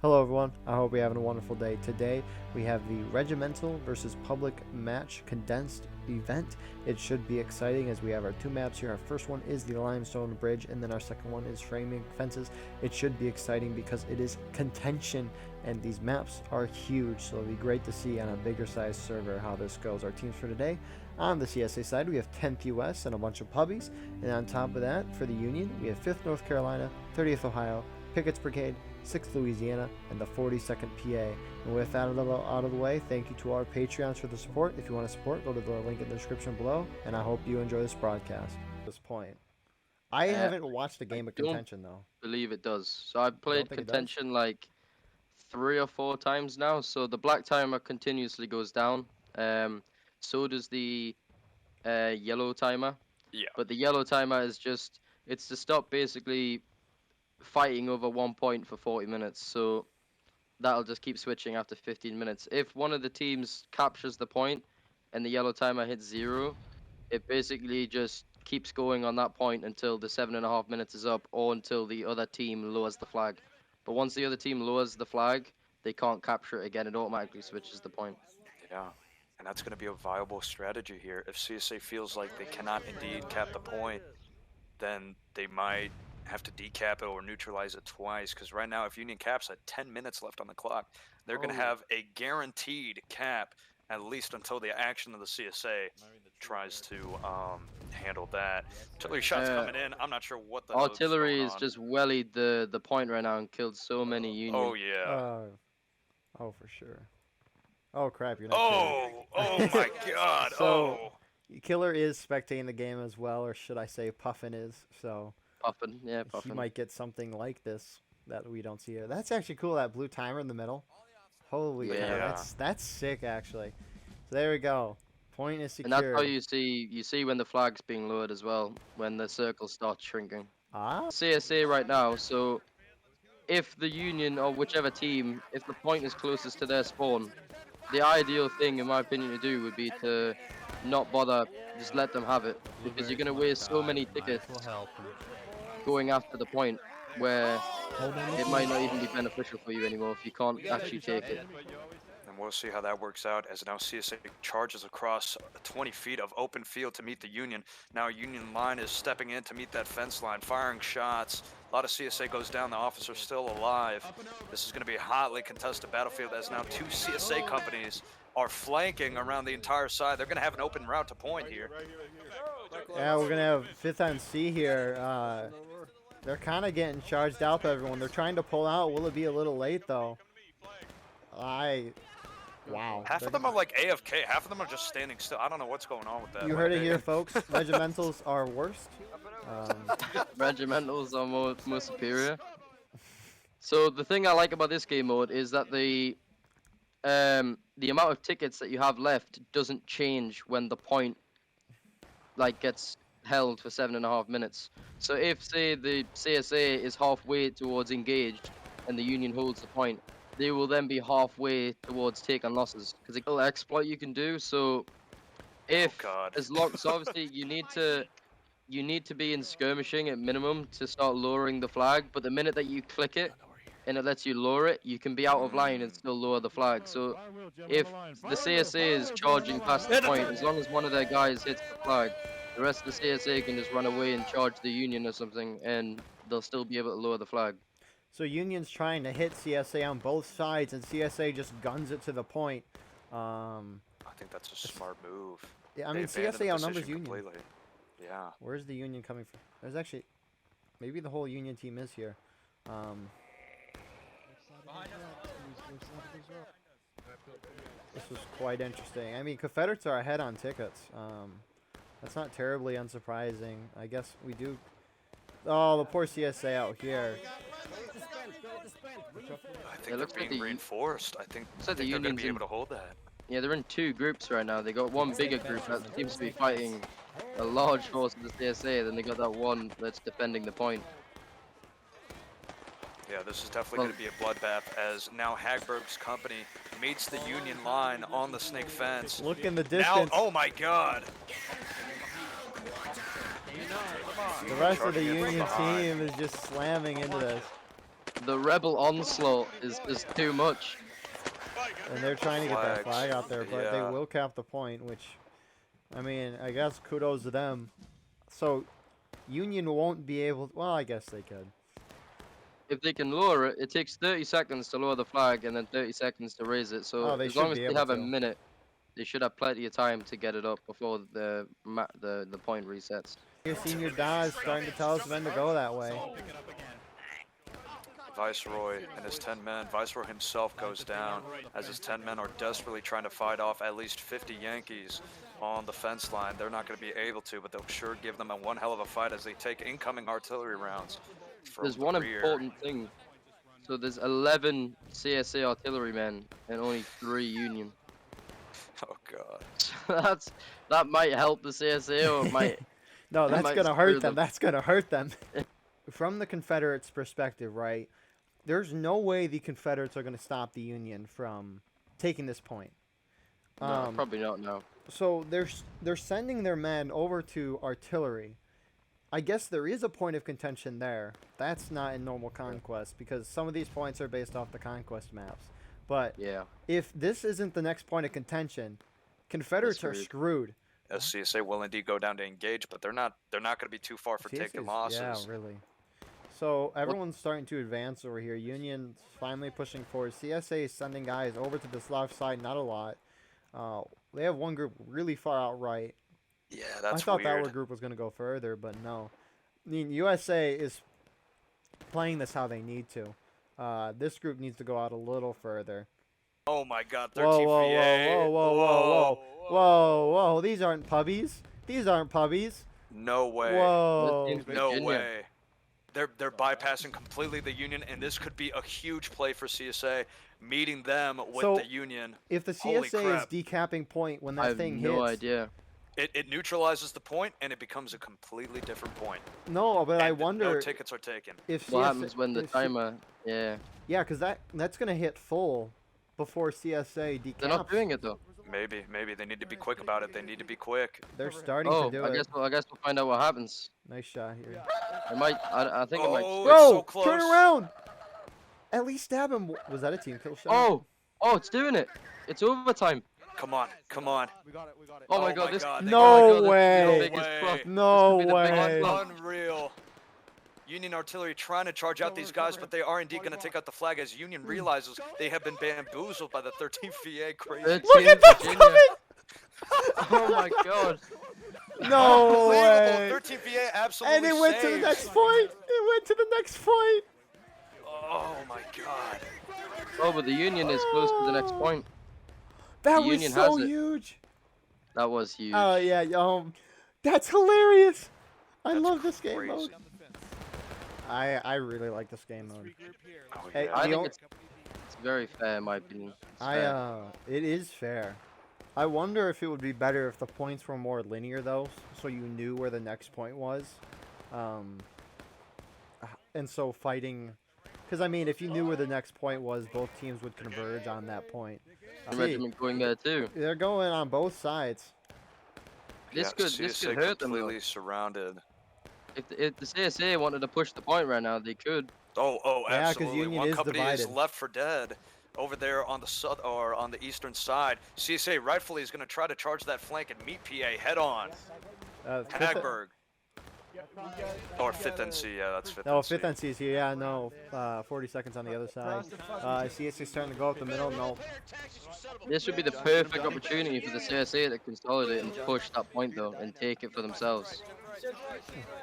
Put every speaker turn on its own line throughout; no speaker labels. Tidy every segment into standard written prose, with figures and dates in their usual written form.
Hello everyone, I hope you're having a wonderful day. Today we have the Regimental versus Public match condensed event. It should be exciting as we have our two maps here. Our first one is the limestone bridge and then our second one is framing fences. It should be exciting because it is contention and these maps are huge, so it'll be great to see on a bigger size server how this goes. Our teams for today, on the CSA side we have 10th US and a bunch of Pubbies, and on top of that for the Union we have 5th North Carolina, 30th Ohio, Pickett's Brigade, 6th Louisiana, and the 42nd PA. And with that out of the way, thank you to our Patreons for the support. If you want to support, go to the link in the description below, and I hope you enjoy this broadcast. At this point, I haven't watched a game of contention though.
Believe it does. So I've played
think it does?
contention like 3 or 4 times now. So the black timer continuously goes down. So does the yellow timer.
Yeah.
But the yellow timer is it's to stop basically fighting over 1 point for 40 minutes. So that'll just keep switching after 15 minutes. If one of the teams captures the point and the yellow timer hits 0, it basically just keeps going on that point until the 7.5 minutes is up or until the other team lowers the flag. But once the other team lowers the flag, they can't capture it again. It automatically switches the point.
Yeah. And that's going to be a viable strategy here. If CSA feels like they cannot indeed cap the point, then they might have to decap it or neutralize it twice. Because right now, if Union caps at 10 minutes left on the clock, they're going to have a guaranteed cap at least until the action of the CSA tries to handle that. Artillery shots coming in. I'm not sure what the
artillery is just wellied the point right now and killed so many Union.
Oh yeah.
Oh for sure. Oh crap! You're not.
Oh my God.
So, Killer is spectating the game as well, or should I say, Puffin is. So.
Puffin, yeah, Puffin.
He might get something like this that we don't see here. That's actually cool. That blue timer in the middle. Holy cow! That's sick actually. So there we go. Point is secured.
And that's how you see when the flag's being lowered as well, when the circle starts shrinking. CSA right now, so if the Union or whichever team, if the point is closest to their spawn, the ideal thing in my opinion to do would be to not bother, just let them have it, because you're going to waste so many tickets going after the point where it might not even be beneficial for you anymore if you can't actually take it.
And we'll see how that works out as now CSA charges across 20 feet of open field to meet the Union. Now Union line is stepping in to meet that fence line, firing shots. A lot of CSA goes down, the officer's still alive. This is going to be a hotly contested battlefield as now 2 CSA companies are flanking around the entire side. They're going to have an open route to point here.
Yeah, we're going to have 5th on C here. They're kind of getting charged out, everyone. They're trying to pull out. Will it be a little late, though? Wow.
Half of them are like AFK. Half of them are just standing still. I don't know what's going on with that.
You heard it here, folks. Regimentals are worst.
Regimentals are more superior. So the thing I like about this game mode is that the amount of tickets that you have left doesn't change when the point gets held for 7.5 minutes. So if say the CSA is halfway towards engaged and the Union holds the point, they will then be halfway towards take on losses because it's a little exploit you can do. So if so obviously you need to be in skirmishing at minimum to start lowering the flag, but the minute that you click it and it lets you lower it, you can be out of line and still lower the flag. So if the CSA is charging past the point, as long as one of their guys hits the flag, the rest of the CSA can just run away and charge the Union or something, and they'll still be able to lower the flag.
So Union's trying to hit CSA on both sides, and CSA just guns it to the point.
I think that's a smart move.
Yeah, I mean, CSA outnumbers Union.
Completely. Yeah.
Where's the Union coming from? There's actually... Maybe the whole Union team is here. This was quite interesting. I mean, Confederates are ahead on tickets. That's not terribly unsurprising. I guess we do... Oh, the poor CSA out here.
I think they're being reinforced. I think they're going to be able to hold that.
Yeah, they're in 2 groups right now. They got one bigger group that seems to be fighting a large force of the CSA, then they got that one that's defending the point.
Yeah, this is definitely going to be a bloodbath as now Hagberg's company meets the Union line on the snake fence.
Look in the distance.
Now, oh my God.
The rest of the Union team is just slamming into this.
The rebel onslaught is just too much.
And they're trying to get that
Flags.
flag out there, but they
Yeah.
will cap the point, which, I mean, I guess kudos to them. So, Union won't be able. Well, I guess they could.
If they can lower it, it takes 30 seconds to lower the flag and then 30 seconds to raise it. So
Oh, they
as
should
long as
be
they
able
have a
to.
minute, they should have plenty of time to get it up before the point resets.
Your senior Da is starting to tell us when to go that way.
Viceroy and his 10 men. Viceroy himself goes down as his 10 men are desperately trying to fight off at least 50 Yankees on the fence line. They're not going to be able to, but they'll sure give them one hell of a fight as they take incoming artillery rounds.
There's one important thing. So there's 11 CSA artillerymen and only 3 Union.
Oh god.
So that might help the CSA or it might.
No,
That
that's
might
gonna
screw
hurt them.
them.
That's gonna hurt them. From the Confederates' perspective, right? There's no way the Confederates are gonna stop the Union from taking this point.
No, probably not now.
So they're sending their men over to artillery. I guess there is a point of contention there. That's not in normal conquest because some of these points are based off the conquest maps. But
Yeah.
if this isn't the next point of contention, Confederates are screwed.
CSA will indeed go down to engage, but they're not going to be too far for taking
CSA's
losses.
Yeah, really. So everyone's starting to advance over here. Union's finally pushing forward. CSA is sending guys over to this left side, not a lot. They have one group really far out right.
Yeah, that's
I thought
weird.
that group was going to go further, but no. I mean, USA is playing this how they need to. This group needs to go out a little further.
Oh my god, 13
Whoa, whoa,
VA.
whoa, whoa, whoa, whoa, whoa, whoa. These aren't pubbies. These aren't pubbies.
No way.
Whoa.
This team's
No
Virginia.
way. They're bypassing completely the Union, and this could be a huge play for CSA, meeting them with
So,
the Union.
If the
Holy
CSA is
crap.
decapping point when
I
that
have
thing
no
hits.
idea.
It neutralizes the point, and it becomes a completely different point.
No, but I
And
wonder
no tickets are taken.
if
What
CSA
happens when the
if C-
timer? Yeah.
Yeah, because that's gonna hit full before CSA decaps.
They're not doing it though.
Maybe they need to be quick about it. They need to be quick.
They're starting
Oh,
to do
I
it.
guess we'll find out what happens.
Nice shot here.
It might. I think it might.
Oh,
Bro,
it's so close.
turn around! At least stab him. Was that a team kill shot?
Oh, it's doing it. It's overtime.
Come on.
We got it.
Oh my
Oh
god,
my
this.
God,
oh
they
my
No
God, this
way.
is the biggest
No
flop.
way.
No
This could be the biggest
way.
flop.
Unreal. Union artillery trying to charge out these guys, but they are indeed going to take out the flag as Union realizes they have been bamboozled by the 13th VA. Crazy.
Look at that
Virginia.
coming!
Oh my god.
No way!
Unbelievable. 13th VA absolutely
And it went to the
saved.
next point. It went to the next point.
Oh my god.
Oh, but the Union is close to the next point.
That
The
was
Union
so
has it.
huge.
That was huge.
Oh yeah, that's hilarious. I
That's
love this game
crazy.
mode. I really like this game mode.
Oh,
Hey,
yeah.
I
the
think
on-
it's very fair, in my opinion. It's fair.
it is fair. I wonder if it would be better if the points were more linear though, so you knew where the next point was. And so fighting, because I mean, if you knew where the next point was, both teams would converge on that point.
The
See,
regiment going there too.
they're going on both sides.
This
Yeah,
could
CSA
hurt them though.
completely surrounded.
If the CSA wanted to push the point right now, they could.
Oh,
Yeah, 'cause
absolutely.
Union
One
is
company
divided.
is left for dead over there on the on the eastern side. CSA rightfully is going to try to charge that flank and meet PA head on.
Fifth-
Hagberg. Or 5th NC, yeah, that's 5th
No,
NC.
5th NC is here. Yeah, no. 40 seconds on the other side. CSA starting to go up the middle. No.
This would be the perfect opportunity for the CSA to consolidate and push that point though, and take it for themselves.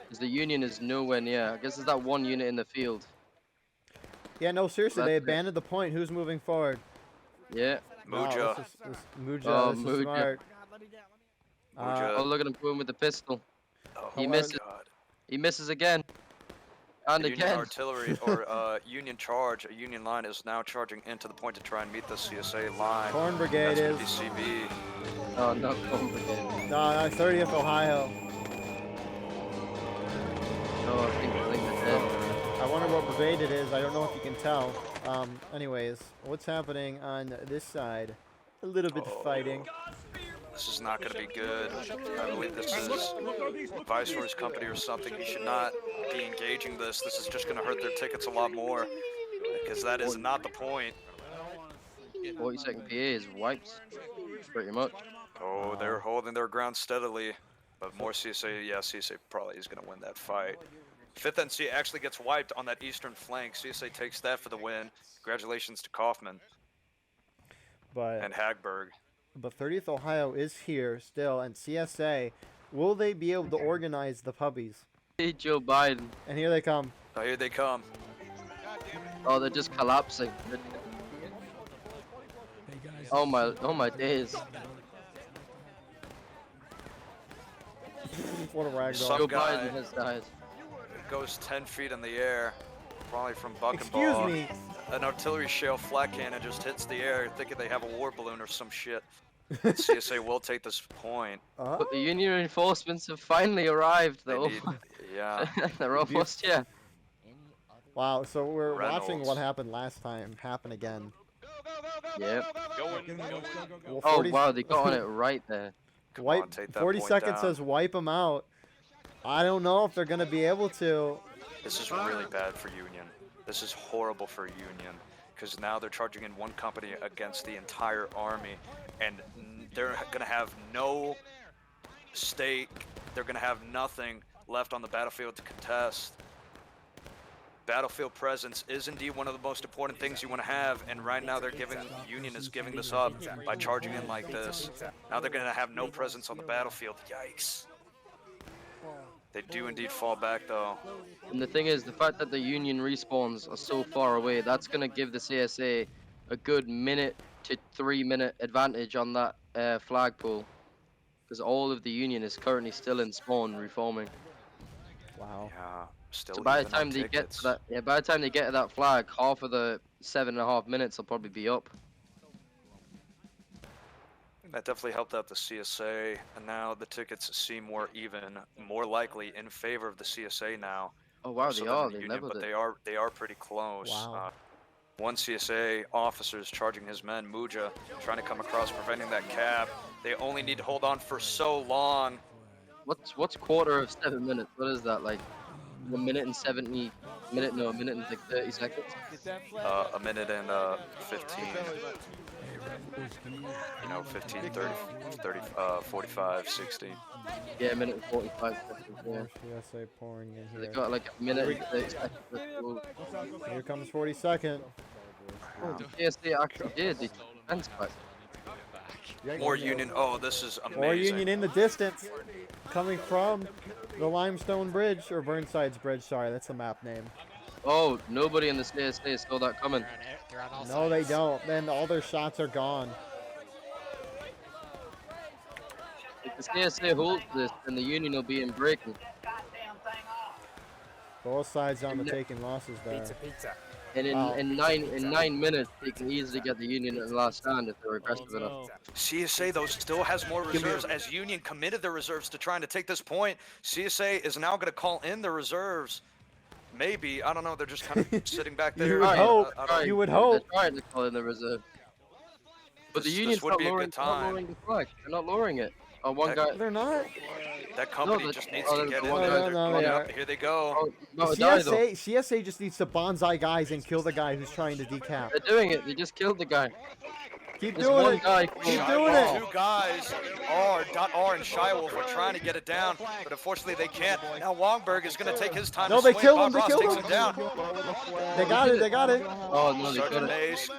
Because the Union is nowhere near. I guess there's that one unit in the field.
Yeah, no, seriously, they
That's it.
abandoned the point. Who's moving forward?
Yeah.
Muja.
Muja,
Oh,
this is
Muja.
smart.
Muja.
Oh, look at him going with the pistol.
Oh,
He
my
misses.
God.
He misses again. And
Union
again.
artillery or Union charge, a Union line is now charging into the point to try and meet the CSA line.
Corn Brigade
That's
is.
gonna be CB.
Oh, no, complicated.
No, 30th Ohio.
No, I think they're dead.
I wonder what brigade it is. I don't know if you can tell. Anyways, what's happening on this side? A little bit of fighting.
This is not going to be good. I believe this is Viceroy's company or something. You should not be engaging this. This is just going to hurt their tickets a lot more. because that is not the point.
40-second PA is wiped, pretty much.
Oh, they're holding their ground steadily, but more CSA. Yeah, CSA probably is going to win that fight. 5th NC actually gets wiped on that eastern flank. CSA takes that for the win. Congratulations to Kaufman and Hagberg.
But 30th Ohio is here still, and CSA, will they be able to organize the Pubbies?
Hey, Joe Biden.
And here they come.
Oh, here they come.
Oh, they're just collapsing. Oh my days.
What a ragdoll.
Some
Joe
guy
Biden has died.
goes 10 feet in the air, probably from buck and
Excuse
ball.
me.
An artillery shell flat cannon just hits the air, thinking they have a war balloon or some shit. CSA will take this point.
But the Union reinforcements have finally arrived,
They
though.
need, yeah.
They're almost here.
Wow, so we're watching
Reynolds.
what happened last time happen again.
Yep.
Well,
Oh
40
wow, they got on it right there.
Come
wipe,
on, take that
40
point
seconds
down.
says wipe them out. I don't know if they're going to be able to.
This is really bad for Union. This is horrible for Union, because now they're charging in one company against the entire army, and they're going to have no stake. They're going to have nothing left on the battlefield to contest. Battlefield presence is indeed one of the most important things you want to have, and right now Union is giving this up by charging in like this. Now they're going to have no presence on the battlefield. Yikes. They do indeed fall back, though.
And the thing is, the fact that the Union respawns are so far away, that's going to give the CSA a good minute to 3 minute advantage on that flagpole. Because all of the Union is currently still in spawn, reforming.
Wow.
Yeah, still
So by the
even on
time they get
tickets.
to that, yeah, by the time they get to that flag, half of the 7.5 minutes will probably be up.
That definitely helped out the CSA, and now the tickets seem more even, more likely in favor of the CSA now.
Oh wow,
so
they
than
are.
the
They
Union,
leveled
but
it.
they are pretty close.
Wow.
One CSA officer is charging his men, Muja, trying to come across, preventing that cap. They only need to hold on for so long.
What's quarter of 7 minutes? What is that, like 1 minute and 70? A minute and like 30 seconds.
A minute and 15. You know, 15, 30, 45, 60.
Yeah, a minute and 45 seconds. Yeah.
More CSA pouring in
So they
here.
got like a minute and 30 seconds. left to go.
Here comes 42nd.
Oh, the CSA actually did. They defense back.
More Union. Oh, this is amazing.
More Union in the distance. Coming from the Limestone Bridge, or Burnside's Bridge, sorry, that's the map name.
Oh, nobody in the CSA saw that coming.
No, they don't. Then all their shots are gone.
If the CSA holds this, then the Union will be in breaking.
Both sides on the taking losses there.
And
Wow.
in 9 minutes, they can easily get the Union in the last stand if they're aggressive enough.
CSA, though, still has more reserves as Union committed their reserves to trying to take this point. CSA is now going to call in their reserves. Maybe. I don't know. They're just kind of sitting back there.
You would
Right,
hope.
I don't-
You would hope.
They're trying to call in the reserve. But the
This
Union's
would
not
be a
lowering,
good
not
time.
lowering the flag. They're not lowering it. Oh, one guy.
They're not.
That company
No,
just
but-
needs
oh,
to
there's
get in
one
there.
guy-
They're
no,
going
they
up.
are.
Here they go.
Oh, not a die though.
CSA just needs to bonsai guys and kill the guy who's trying to decap.
They're doing it. They just killed the guy.
Keep
There's
doing
one
it.
guy
Keep
called-
doing it.
Two guys, R and Shywolf, are trying to get it down, but unfortunately they can't. Now Wongberg is going to take his time
No,
to
they
swing.
killed
Bob
him. They
Ross
killed
takes
him.
him down.
They got it. They got it.
Oh no, they got
Sergeant
it.
Mays.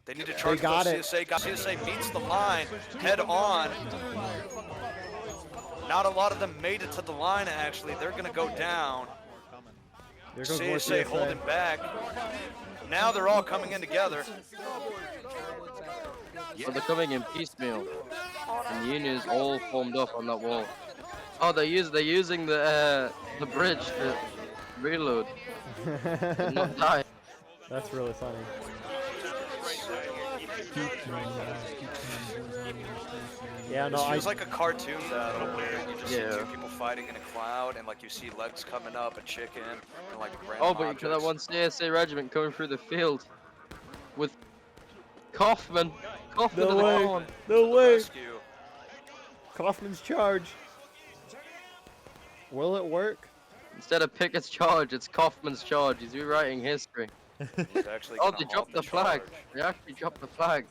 They need to charge
got
the
it.
CSA. CSA meets the line head on. Not a lot of them made it to the line, actually. They're going to go down.
There goes more
CSA holding back. Now they're all coming in together.
So they're coming in piecemeal, and the Union is all formed up on that wall. Oh, they're using the bridge to reload and not die.
That's really funny. Yeah, no,
This
I.
feels like a cartoon battle where you just
Yeah.
see two people fighting in a cloud, and like you see legs coming up, a chicken, and like random
Oh, but you
objects.
got that one CSA regiment coming through the field with Kaufman. Kaufman
No
in the
way.
corn.
No way.
Rescue.
Kaufman's charge. Will it work?
Instead of Pickett's charge, it's Kaufman's charge. He's rewriting history.
He's actually
Oh,
gonna
they
halt
dropped the flag.
charge.
They actually dropped the flag.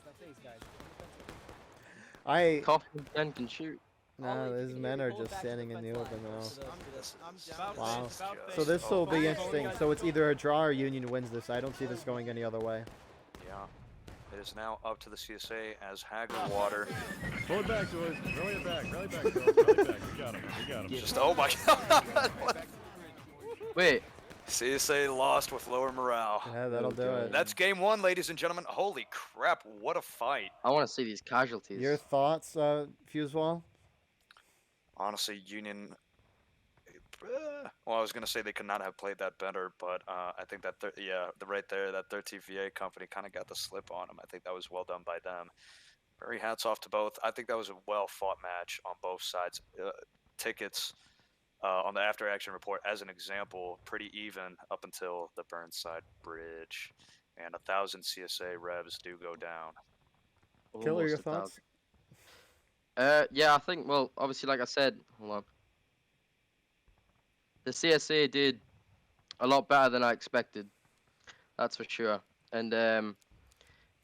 I
Coffin Ken can shoot.
Nah, these men are just standing in the open now. Wow.
This is
So
just-
this
oh
will be
my
interesting.
God.
So it's either a draw or Union wins this. I don't see this going any other way.
Yeah. It is now up to the CSA as Haggard Water.
Pull it back, boys. Rally it back. Rally back, girls. Rally back. We got him. We got him.
Just oh my God.
Wait,
CSA lost with lower morale.
Yeah, that'll do it.
That's game one, ladies and gentlemen. Holy crap, what a fight.
I want to see these casualties.
Your thoughts, Fusewall?
Honestly, Union. Well, I was gonna say they could not have played that better, but I think that right there, that 13 VA company kind of got the slip on them. I think that was well done by them. Very hats off to both. I think that was a well fought match on both sides. Tickets on the after action report, as an example, pretty even up until the Burnside Bridge, and 1,000 CSA revs do go down.
Killer, your
Almost
thoughts?
1,000. Yeah, I think. Well, obviously, like I said, hold on. The CSA did a lot better than I expected. That's for sure. And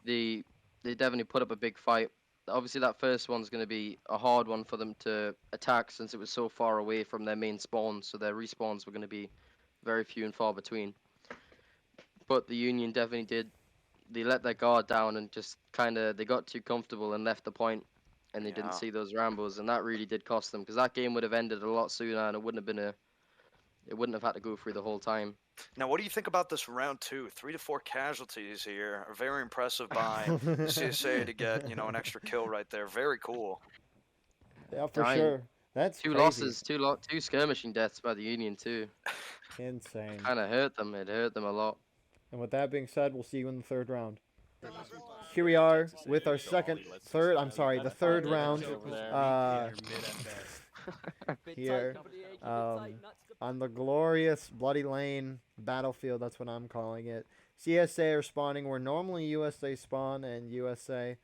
they definitely put up a big fight. Obviously, that first one's going to be a hard one for them to attack since it was so far away from their main spawn. So their respawns were going to be very few and far between. But the Union definitely did. They let their guard down and just they got too comfortable and left the point, and they didn't
Yeah.
see those Rambos, and that really did cost them because that game would have ended a lot sooner, and it wouldn't have had to go through the whole time.
Now, what do you think about this round two? 3 to 4 casualties here. Are very impressive by the CSA to get, an extra kill right there. Very cool.
Yeah, for
Nine.
sure. That's
Two
crazy.
losses, two skirmishing deaths by the Union too.
Insane.
Kind of hurt them. It hurt them a lot.
And with that being said, we'll see you in the third round. Here we are with our the third round. Here, on the glorious Bloody Lane battlefield, that's what I'm calling it. CSA are spawning where normally USA spawn, and USA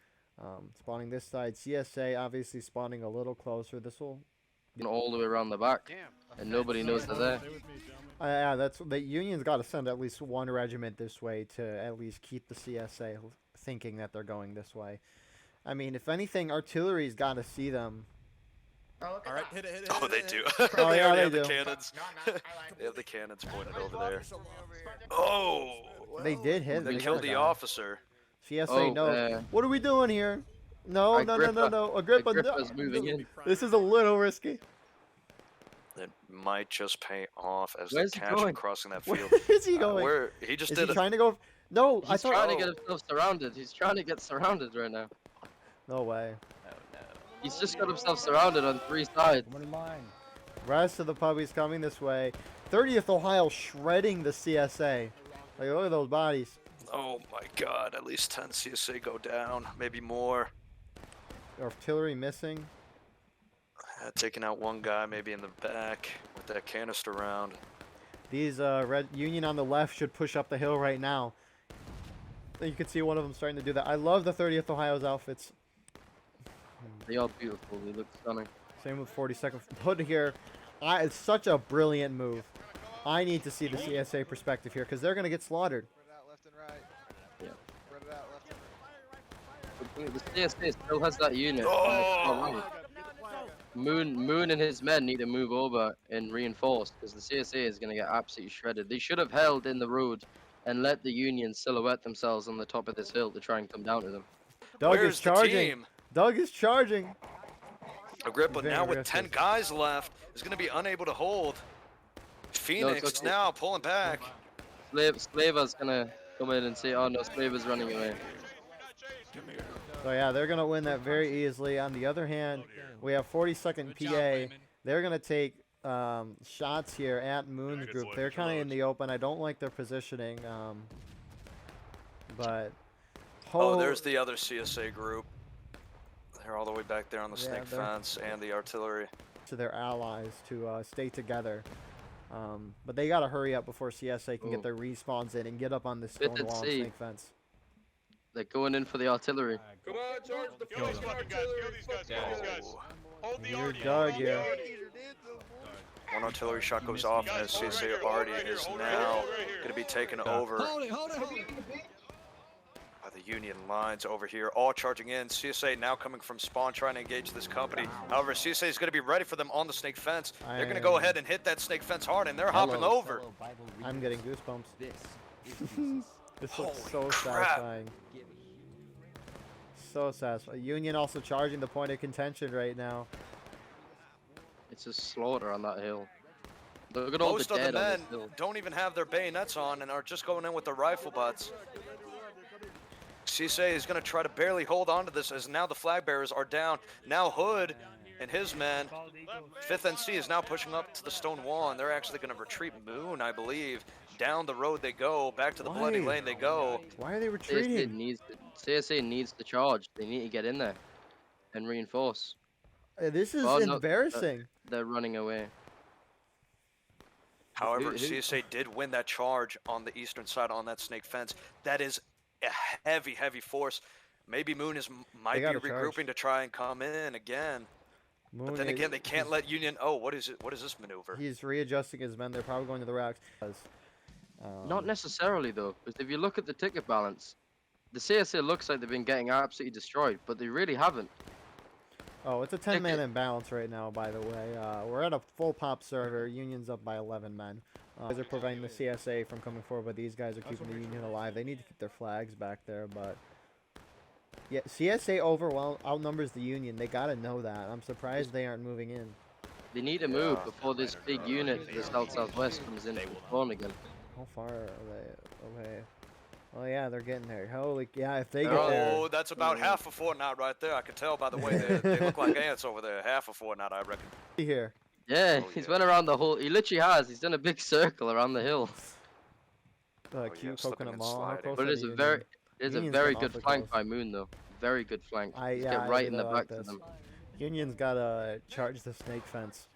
spawning this side. CSA obviously spawning a little closer. This will.
And all the way around the back, and nobody knows they're there.
Stay with me, gentlemen.
Yeah, that's the Union's got to send at least one regiment this way to at least keep the CSA thinking that they're going this way. I mean, if anything, artillery's got to see them.
All right, hit it.
Oh, they do.
Oh,
they
yeah,
already
they
have the
do.
cannons. They have the cannons pointed over there. Oh!
They did hit.
They
hit
killed
a
the
guy.
officer.
CSA,
Oh,
no. What are we doing here? No. Agrippa, no.
Agrippa's moving in.
This is a little risky.
That might just pay off as
Where's
they
he
catch him
going?
crossing that
Where
field.
is he going?
Where he just
Is
did
he
it.
trying to go? No, I
He's
thought.
trying to get himself surrounded. He's trying to get surrounded right now.
No way.
He's just got himself surrounded on 3 sides.
Rest of the Pubbies coming this way. 30th Ohio shredding the CSA. Like, look at those bodies.
Oh my God! At least 10 CSA go down, maybe more.
Artillery missing.
Taking out one guy, maybe in the back with that canister round.
These Red Union on the left should push up the hill right now. You can see one of them starting to do that. I love the 30th Ohio's outfits.
They are beautiful. They look stunning.
Same with 42nd Hood here. It's such a brilliant move. I need to see the CSA perspective here because they're going to get slaughtered.
Yeah. The CSA still has that unit.
Oh!
Moon and his men need to move over and reinforce because the CSA is going to get absolutely shredded. They should have held in the road and let the Union silhouette themselves on the top of this hill to try and come down to them.
Doug
Where's
is charging.
the team?
Doug is charging.
Agrippa
Very
now with
aggressive.
10 guys left is going to be unable to hold. Phoenix
okay.
now pulling back.
Slaver's going to come in and say, oh no, Slaver's running away.
So yeah, they're going to win that very easily. On the other hand, we have 42nd PA. They're going to take shots here at Moon's group. They're kind of in the open. I don't like their positioning. But
Oh, there's the other CSA group. They're all the way back there on the
Yeah,
snake
they're-
fence and the artillery.
to their allies to stay together. But they got to hurry up before CSA can
Ooh.
get their respawns in and get up on this
Bit
stone
at
wall and
sea.
snake fence.
They're going in for the artillery.
Come on, charge the fucking artillery. Fuck these guys.
Oh.
Hold the
You're
arty.
Doug
Hold the
here.
arty.
One artillery shot goes off as CSA already is now going to be taken over by the Union lines over here, all charging in. CSA now coming from spawn, trying to engage this company. However, CSA is going to be ready for them on the snake fence. They're going to go ahead and hit that snake fence hard, and they're hopping over.
I'm getting goosebumps. This looks
Holy
so
crap.
satisfying. So satisfying. Union also charging the point of contention right now.
It's a slaughter on that hill. Look at all
Most
the
of the
dead on
men
this hill.
don't even have their bayonets on and are just going in with their rifle butts. CSA is going to try to barely hold on to this as now the flag bearers are down. Now Hood and his men, 5th NC, is now pushing up to the stone wall, and they're actually going to retreat Moon, I believe. Down the road they go, back to the bloody
Why?
lane they go.
Why are they
CSA
retreating?
needs to charge. They need to get in there and reinforce.
This is
Oh, no,
embarrassing.
They're running away.
However,
Who-
CSA did win that charge on the eastern side on that snake fence. That is a heavy, heavy force. Maybe Moon might be
gotta
regrouping to try and come in again. But
Moon
then again, they can't
he's-
let Union. Oh, what is it? What is this maneuver?
He's readjusting his men. They're probably going to the racks.
Not necessarily though, because if you look at the ticket balance, the CSA looks like they've been getting absolutely destroyed, but they really haven't.
Oh, it's a 10-man imbalance right now, by the way. We're at a full pop server. Union's up by 11 men. Guys are preventing the CSA from coming forward, but these guys are keeping the Union alive. They need to keep their flags back there, but... Yeah, CSA outnumbers the Union. They gotta know that. I'm surprised they aren't moving in.
They need to move before this big unit to the south-southwest comes in from spawn again.
How far are they away? Oh yeah, they're getting there. Holy, yeah, if they get
Oh,
there...
that's about half a fortnight right there. I can tell by the way they look like ants over there. Half a fortnight, I reckon.
Here.
Yeah,
Oh,
he's
yeah.
went around the whole. He literally has. He's done a big circle around the hill.
yeah,
Cute
slipping
coconut
and
mall. How
sliding.
close
But
are
it is
the
a
Union?
very
Union's getting
good
awfully
flank
close.
by Moon though. Very good flank.
I
Just
yeah,
get
I
right in
really
the
like
back to
this.
them.
Union's gotta charge the snake fence.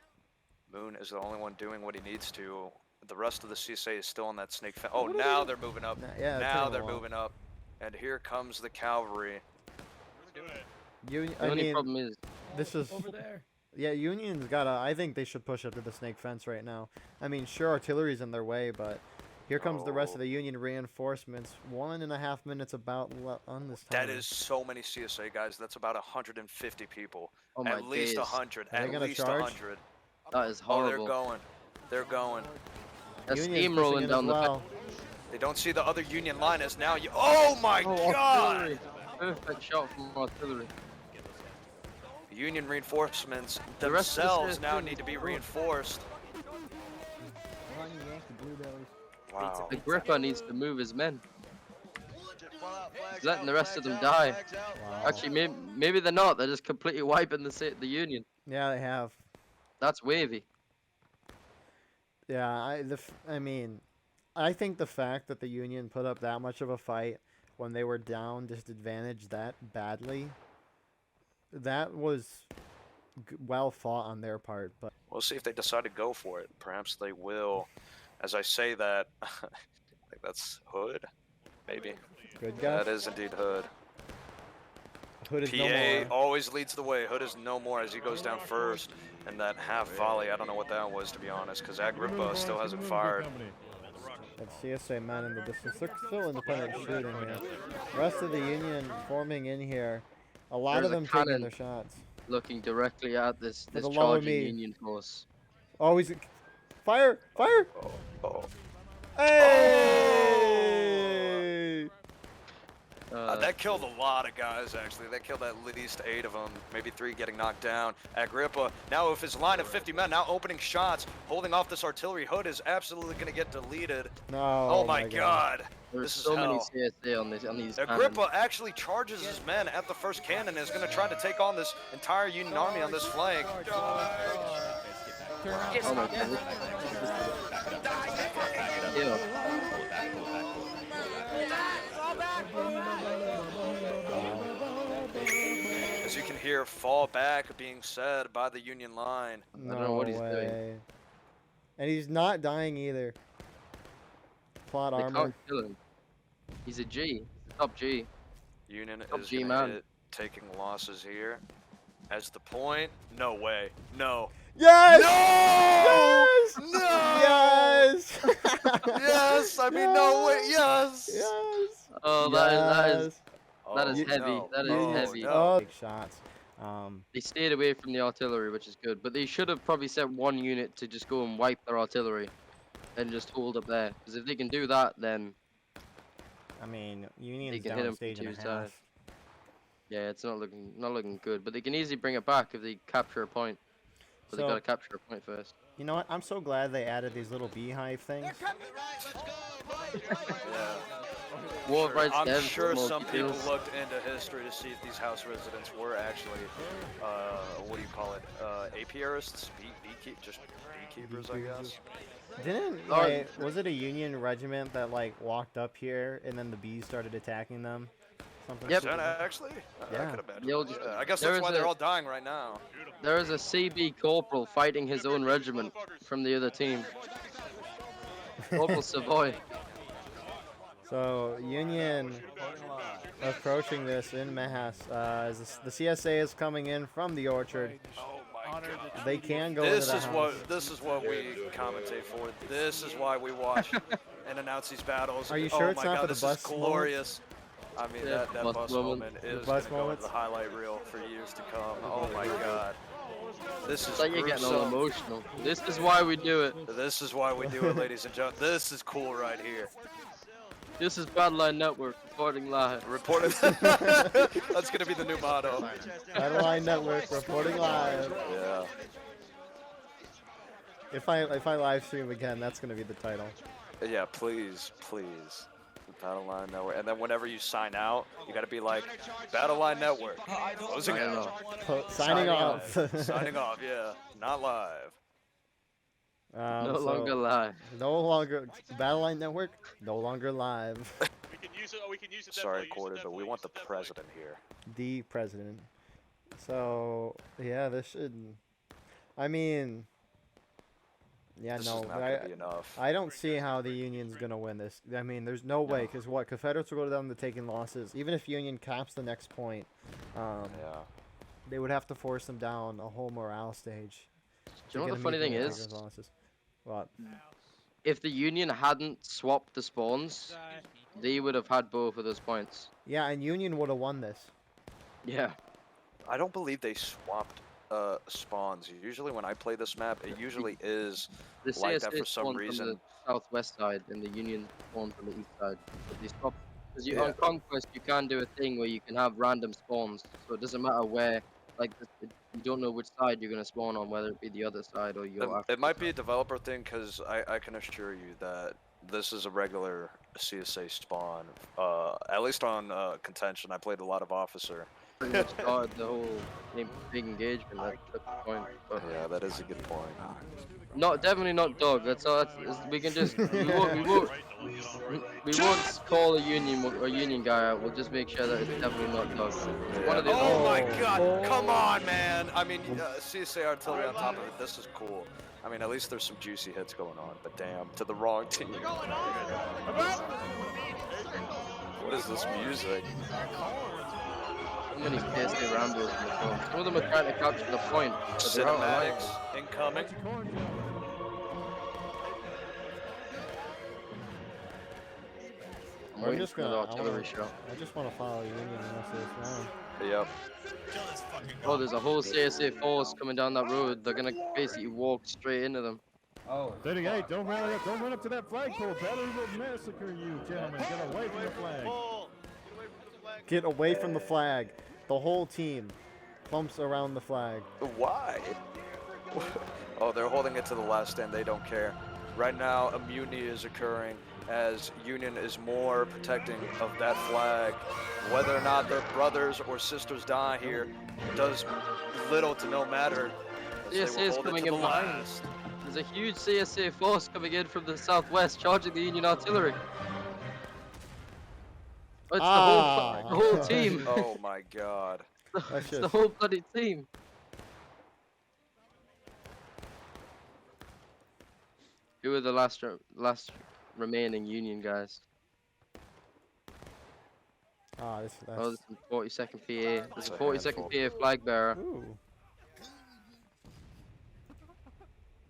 Moon is the only one doing what he needs to. The rest of the CSA is still on that snake fence. Oh, now they're moving up.
Yeah, it
Now
took
they're
them a while.
moving up. And here comes the cavalry.
Union,
The
I
only
mean,
problem is
this is
Over there.
yeah. Union's gotta. I think they should push up to the snake fence right now. I mean, sure, artillery's in their way, but here comes the rest of
Oh.
the Union reinforcements. 1.5 minutes about on this time.
That is so many CSA guys. That's about 150 people.
oh my
At least
days.
100.
Are they
At
gonna
least
charge?
100.
That is
Oh, they're
horrible.
going. They're going.
They're
Union's pushing
steamrolling
in
down
as
the
well.
They don't see the other Union line as now. Oh my
Oh,
God!
artillery. Perfect shot from artillery.
Union reinforcements
The rest of the
themselves
CSA
now
is
need to be
good.
reinforced. Wow.
Agrippa needs to move his men. He's letting the rest of them die.
Wow.
Actually, maybe they're not. They're just completely wiping the Union.
Yeah, they have.
That's wavy.
Yeah, I mean, I think the fact that the Union put up that much of a fight when they were down disadvantaged that badly, that was well fought on their part. But
We'll see if they decide to go for it. Perhaps they will. As I say that, I think that's Hood. Maybe.
good guess.
That is indeed Hood.
Hood is
PA
no more.
always leads the way. Hood is no more as he goes down first. And that half volley, I don't know what that was, to be honest, because Agrippa still hasn't fired.
Have CSA men in the distance. They're still independent shooting here. Rest of the Union forming in here. A lot
There's
of
a
them taking
cannon.
their shots.
Looking directly at this
For the love of
charging
me.
Union force.
Oh, he's fire! Fire!
Oh.
Hey!
That killed a lot of guys, actually. That killed at least 8 of them, maybe 3 getting knocked down. Agrippa, now with his line of 50 men, now opening shots, holding off this artillery. Hood is absolutely going to get deleted.
No.
Oh, my God.
There's
This is
so many
hell.
CSA on these cannons.
Agrippa actually charges his men at the first cannon and is going to try to take on this entire Union army on this flank.
Oh my god. Yeah.
As you can hear, fall back being said by the Union line.
I don't know what he's doing.
way. And he's not dying either. Plot
They
armor.
can't kill him. He's a G. He's a top G.
Union
Top
is
G
gonna
man.
hit, taking losses here. As the point, no way, no.
Yes!
No!
Yes!
No!
Yes!
Yes! I mean, no way! Yes!
Yes!
Oh,
Yes!
that is
Oh,
heavy.
no.
That is
Oh,
heavy.
no.
Take shots.
They stayed away from the artillery, which is good. But they should have probably sent one unit to just go and wipe their artillery, and just hold up there. Because if they can do that, then
I mean,
they
Union's
can
down
hit
a
them from
stage and
two
a half.
sides. Yeah, it's not looking good. But they can easily bring it back if they capture a point. But they
So,
gotta capture a point first.
you know what? I'm so glad they added these little beehive things.
Yeah.
War of Rights
I'm
devs,
sure
more
some people
kills.
looked into history to see if these house residents were actually, what do you call it, apiarists? Just beekeepers, I guess.
Didn't,
Oh,
like, was it a Union regiment that, like, walked up here and then the bees started attacking them? Something
Yep.
Is that actually? I
Yeah.
could imagine.
You'll
that.
just-
Yeah, I guess
there
that's
is
why they're
a-
all dying right now.
There is a CB corporal fighting his own regiment from the other team. Corporal Savoy.
So, Union approaching this in mass. As the CSA is coming in from the orchard.
Oh my god.
They can go
This
into
is
the house.
this is what we commentate for. This is why we watch and announce these battles.
Are you
Oh
sure it's
my
not
god,
for the
this
bus
is glorious. I mean,
Yeah,
that
bus
bus
moment.
moment
The
is
bus
going to go into
moments.
the highlight reel for years to come. Oh my god. This is
It's like you're getting all
gruesome.
emotional. This is why we do it.
This is why we do it, ladies and gentlemen. This is cool right here.
This is Battleline Network reporting live.
Reported. That's going to be the new motto.
Battleline Network reporting live.
Yeah.
If I live stream again, that's gonna be the title.
Yeah, please, please. Battle Line Network. And then whenever you sign out, you got to be like, Battle Line Network. Closing
I don't
out.
know.
Signing off.
Signing off, yeah. Not live.
No
So,
longer live.
No longer Battleline Network. No longer live.
We can use it. We can use it.
Sorry, Quarter, but we want the president here.
The president. So yeah, this should. I mean. Yeah,
This
no.
is not going to be enough.
I don't see how the Union's gonna win this. I mean, there's no way, because what, Confederates will go down to taking losses. Even if Union caps the next point,
Yeah.
they would have to force them down a whole morale stage.
Do you know what the funny thing is?
Losses. What?
If the Union hadn't swapped the spawns, they would have had both of those points.
Yeah, and Union would have won this.
Yeah.
I don't believe they swapped spawns. Usually when I play this map, it usually is
The
like that
CSA
for some
spawns
reason.
on the southwest side, and the Union spawns on the east side. But they swap because
Yeah.
on Conquest you can do a thing where you can have random spawns, so it doesn't matter where. Like you don't know which side you're gonna spawn on, whether it be the other side or your.
It might be a developer thing, because I can assure you that this is a regular CSA spawn. At least on Contention, I played a lot of Officer.
Pretty much started the whole big engagement at the point. But
Yeah, that is a good point.
definitely not dog. We can just we won't call a union guy out. We'll just make sure that it's definitely not dog. It's one of the
Oh my
Oh.
god, come on, man! I mean, CSA artillery on top of it, this is cool. I mean, at least there's some juicy hits going on, but damn, to the wrong team. What is this music?
So many KSA Rambles in the film. Some of them are trying to capture the point. But they're out of line.
Cinematics incoming.
I'm
I'm
waiting
just
for the
gonna.
artillery shot.
I just want to follow Union the rest of this round.
Yep.
Oh, there's a whole CSA force coming down that road. They're gonna basically walk straight into them.
Standing 8, don't run up to that flagpole. Battery will massacre you, gentlemen. Get away from the flag.
Get away from the flag. The whole team clumps around the flag.
Why? Oh, they're holding it to the last end. They don't care. Right now, a mutiny is occurring as Union is more protecting of that flag. Whether or not their brothers or sisters die here does little to no matter. as they will
CSA is
hold it
coming
to
in
the
behind.
last.
There's a huge CSA force coming in from the southwest, charging the Union artillery. Oh, it's the whole team.
Oh my god.
It's the whole bloody team. Who are the last remaining Union guys?
Ah, this. That's,
Oh, there's some 42nd PA. There's
That's
a
a
42nd
handful.
PA flag bearer.
Ooh.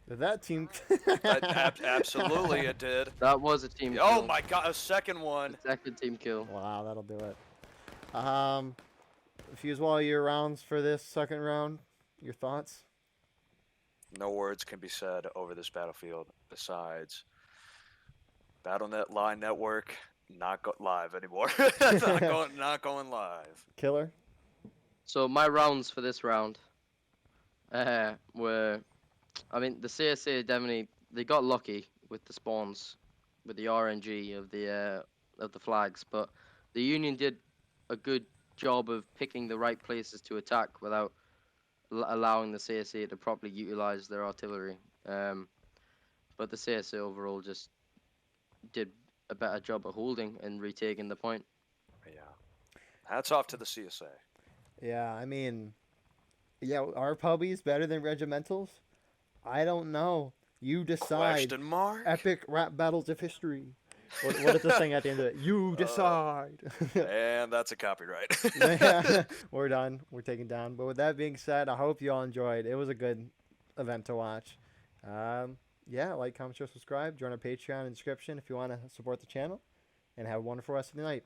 That team.
Absolutely, it did.
That was a team
Oh
kill.
my god, a second one.
Second team kill.
Wow, that'll do it. Fuse all your rounds for this second round. Your thoughts?
No words can be said over this battlefield besides BattleNet Line Network not live anymore. not going live.
Killer.
So my rounds for this round were, I mean, the CSA definitely they got lucky with the spawns, with the RNG of the flags, but the Union did a good job of picking the right places to attack without allowing the CSA to properly utilize their artillery. But the CSA overall just did a better job of holding and retaking the point.
Yeah. Hats off to the CSA.
Yeah, I mean, yeah, are Pubbies better than Regimentals? I don't know. You decide.
Question mark?
Epic rap battles of history. What is the thing at the end of it? You decide.
And that's a copyright.
Yeah, we're done. We're taken down. But with that being said, I hope you all enjoyed. It was a good event to watch. Yeah, like, comment, share, subscribe. Join our Patreon and description if you want to support the channel. And have a wonderful rest of the night.